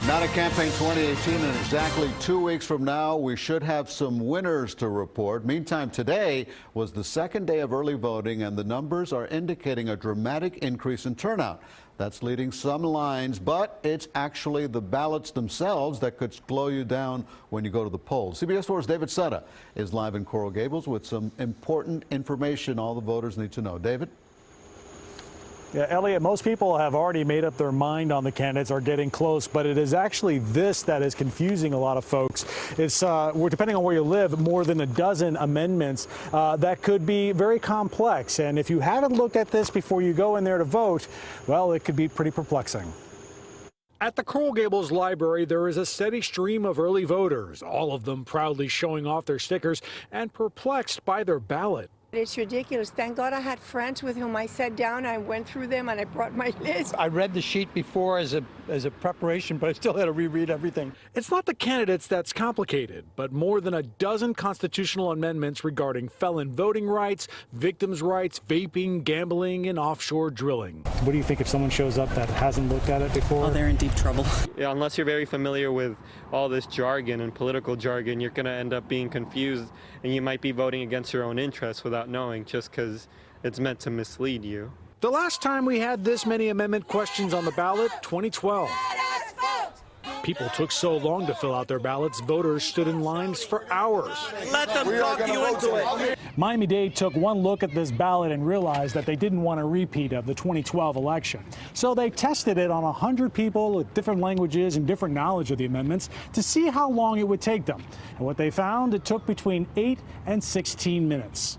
Not a Campaign 2018 in exactly 2 weeks from now. We should have some winners to report. Meantime, today was the second day of early voting, and the numbers are indicating a dramatic increase in turnout. That's leading some lines, but it's actually the ballots themselves that could slow you down when you go to the polls. CBS 4's David Sutta is live in Coral Gables with some important information all the voters need to know. David? Yeah, Elliot, most people have already made up their mind on the candidates, are getting close, but it is actually this that is confusing a lot of folks. It's, depending on where you live, more than a dozen amendments that could be very complex. And if you haven't looked at this before you go in there to vote, well, it could be pretty perplexing. At the Coral Gables Library, there is a steady stream of early voters, all of them proudly showing off their stickers and perplexed by their ballot. It's ridiculous. Thank God I had friends with whom I sat down, I went through them, and I brought my list. I read the sheet before as a preparation, but I still had to reread everything. It's not the candidates that's complicated, but more than a dozen constitutional amendments regarding felon voting rights, victims' rights, vaping, gambling, and offshore drilling. What do you think if someone shows up that hasn't looked at it before? Oh, they're in deep trouble. Yeah, unless you're very familiar with all this jargon and political jargon, you're going to end up being confused, and you might be voting against your own interests without knowing, just because it's meant to mislead you. The last time we had this many amendment questions on the ballot, 2012. People took so long to fill out their ballots, voters stood in lines for hours. Let them talk you into it. Miami-Dade took one look at this ballot and realized that they didn't want a repeat of the 2012 election. So they tested it on 100 people with different languages and different knowledge of the amendments to see how long it would take them. And what they found, it took between 8 and 16 minutes.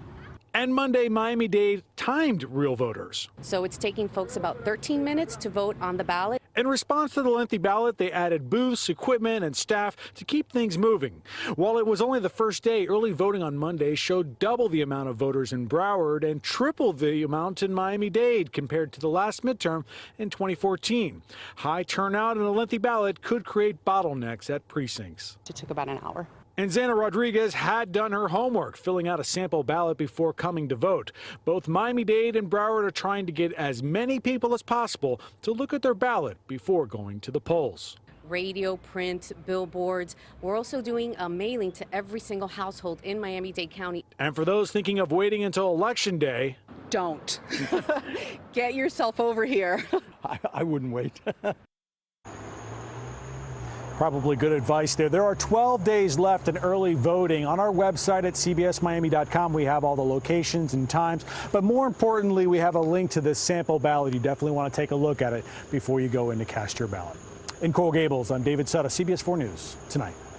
And Monday, Miami-Dade timed real voters. So it's taking folks about 13 minutes to vote on the ballot. In response to the lengthy ballot, they added booths, equipment, and staff to keep things moving. While it was only the first day, early voting on Monday showed double the amount of voters in Broward and triple the amount in Miami-Dade compared to the last midterm in 2014. High turnout and a lengthy ballot could create bottlenecks at precincts. It took about an hour. And Xana Rodriguez had done her homework, filling out a sample ballot before coming to vote. Both Miami-Dade and Broward are trying to get as many people as possible to look at their ballot before going to the polls. Radio, print, billboards. We're also doing a mailing to every single household in Miami-Dade County. And for those thinking of waiting until Election Day, don't. Get yourself over here. I wouldn't wait. probably good advice there. There are 12 days left in early voting. On our website at cbsmiami.com, we have all the locations and times. But more importantly, we have a link to this sample ballot. You definitely want to take a look at it before you go in to cast your ballot. In Coral Gables, I'm David Sutta, CBS 4 News Tonight.